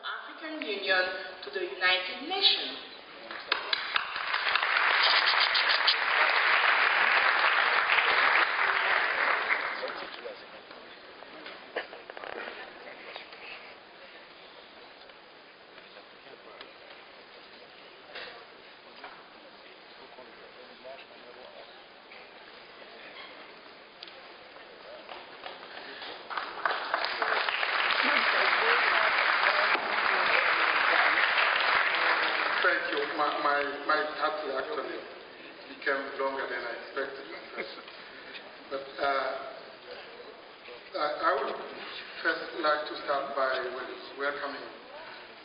African Union to the United Nations. Thank you. My title actually became longer than I expected. But I would first like to start by welcoming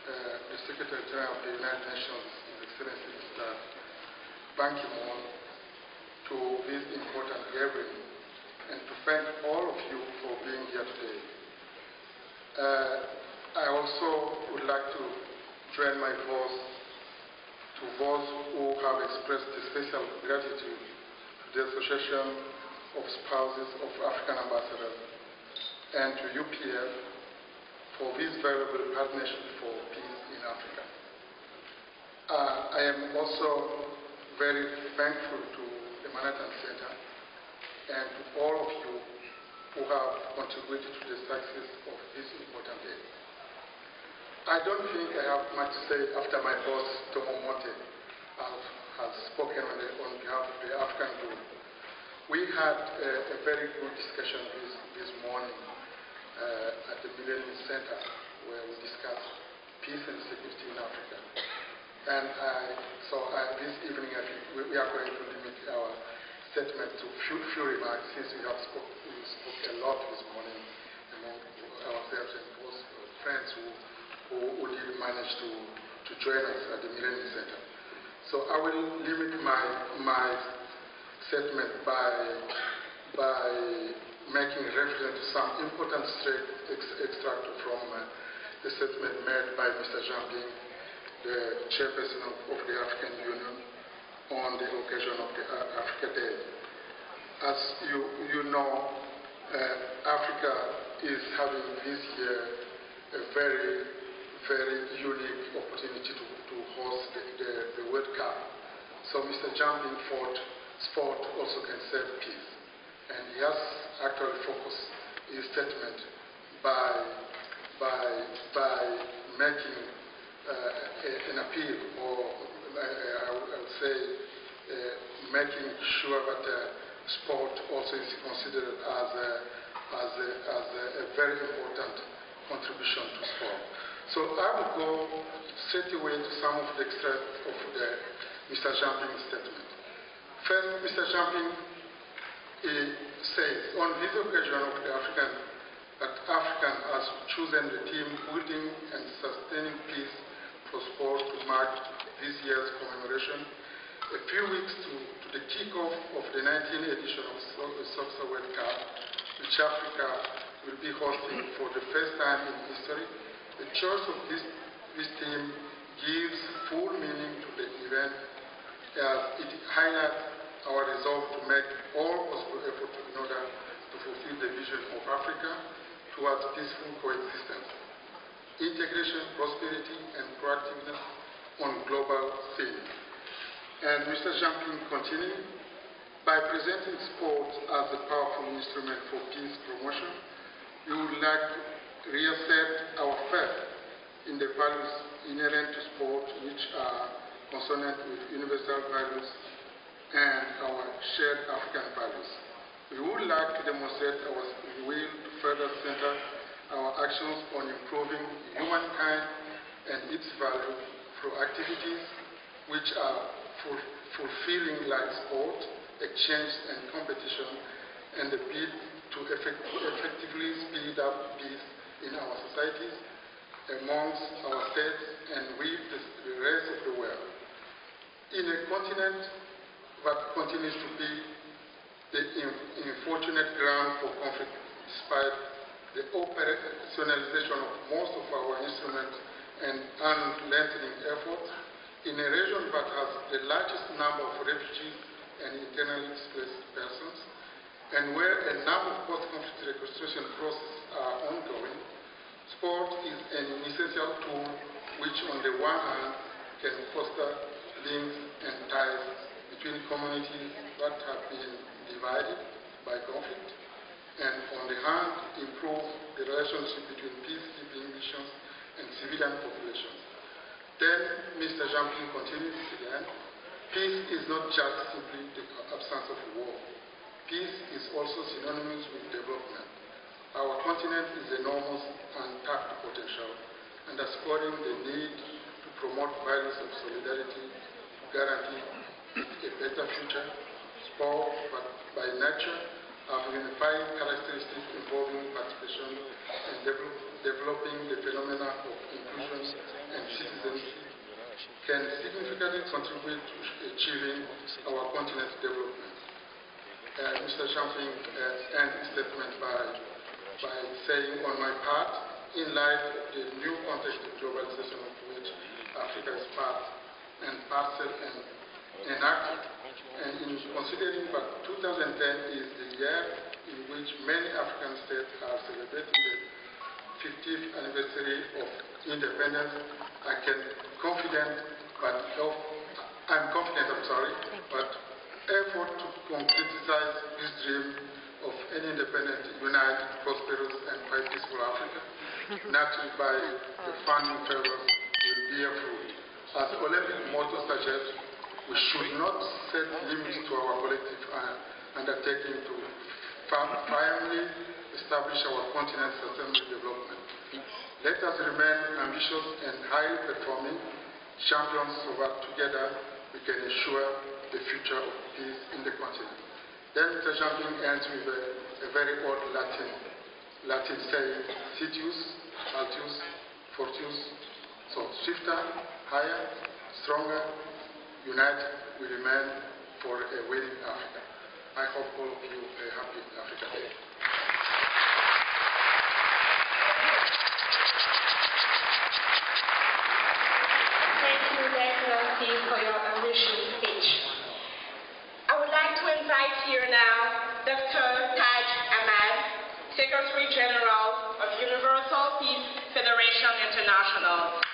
the Secretary General of the United Nations, His Excellency Mr. Ban Ki-moon, to this important gathering and to thank all of you for being here today. I also would like to join my voice to those who have expressed special gratitude to the Association of Spouses of African Ambassadors and to UPF for this valuable partnership for peace in Africa. I am also very thankful to the Manhattan Center and to all of you who have contributed to the success of this important day. I don't think I have much to say after my boss, Tomo Monte, has spoken on behalf of the African group. We had a very good discussion this morning at the Millennium Center where we discussed peace and security in Africa. And this evening I think we are going to limit our statement to few remarks since we spoke a lot this morning among ourselves and both friends who did manage to join us at the Millennium Center. So I will limit my statement by making reference to some important extract from the statement made by Mr. Jean Ping, the chairperson of the African Union, on the occasion of the Africa Day. As you know, Africa is having this year a very unique opportunity to host the World Cup. So Mr. Jean Ping thought sport also can save peace. And he has actually focused his statement by making an appeal, or I would say making sure that sport also is considered as a very important contribution to sport. So I will go straight away to some of the extracts of Mr. Jean Ping's statement. First, Mr. Jean Ping says, on this occasion of that African has chosen the theme Building and Sustaining Peace for Sport to mark this year's commemoration, a few weeks to the kickoff of the 19th edition of the Soccer World Cup, which Africa will be hosting for the first time in history. The choice of this theme gives full meaning to the event as it highlights our resolve to make all possible efforts in order to fulfill the vision of Africa towards peaceful coexistence, integration, prosperity, and proactiveness on global scene. And Mr. Jean Ping continued, by presenting sport as a powerful instrument for peace promotion, we would like to reassert our faith in the values inherent to sport, which are consonant with universal values and our shared African values. We would like to demonstrate our will to further center our actions on improving humankind and its value through activities which are fulfilling like sport, exchange and competition, and the bid to effectively speed up peace in our societies, amongst our states, and with the rest of the world. In a continent that continues to be the unfortunate ground for conflict, despite the operationalization of most of our instruments and unrelenting efforts, in a region that has the largest number of refugees and internally displaced persons, and where a number of post-conflict reconstruction processes are ongoing, sport is an essential tool on the one hand can foster links and ties between communities that have been divided by conflict, and on the hand improve the relationship between peacekeeping missions and civilian populations. Then Mr. Jean-Pierre continued again, peace is not just simply the absence of war. Peace is also synonymous with development. Our continent is enormous untapped potential, underscoring the need to promote values of solidarity, guarantee a better future, spurred by nature, have unifying characteristics involving participation and developing the phenomena of inclusion and citizenship, can significantly contribute to achieving our continent's development. Mr. Champagne ends his statement by saying, on my part, in light of the new context of globalization of which Africa is part and parcel and enacted, and in considering that 2010 is the year in which many African states are celebrating the 50th anniversary of independence, I'm confident, but effort to concretize this dream of an independent, united, prosperous, and quite peaceful Africa, nurtured by the founding fathers, will bear fruit. As the Olympic motto suggests, we should not set limits to our collective undertaking to firmly establish our continent's sustainable development. Let us remain ambitious and highly performing champions so that together we can ensure the future of peace in the continent. Then Mr. Champagne ends with a very old Latin saying, Citius, Altius, Fortius. So swifter, higher, stronger, united, we remain for a winning Africa. I hope all of you a happy Africa Day. Thank you, Excellency, for your ambitious speech. I would like to invite here now Dr. Taj Ahmad, Secretary General of Universal Peace Federation International.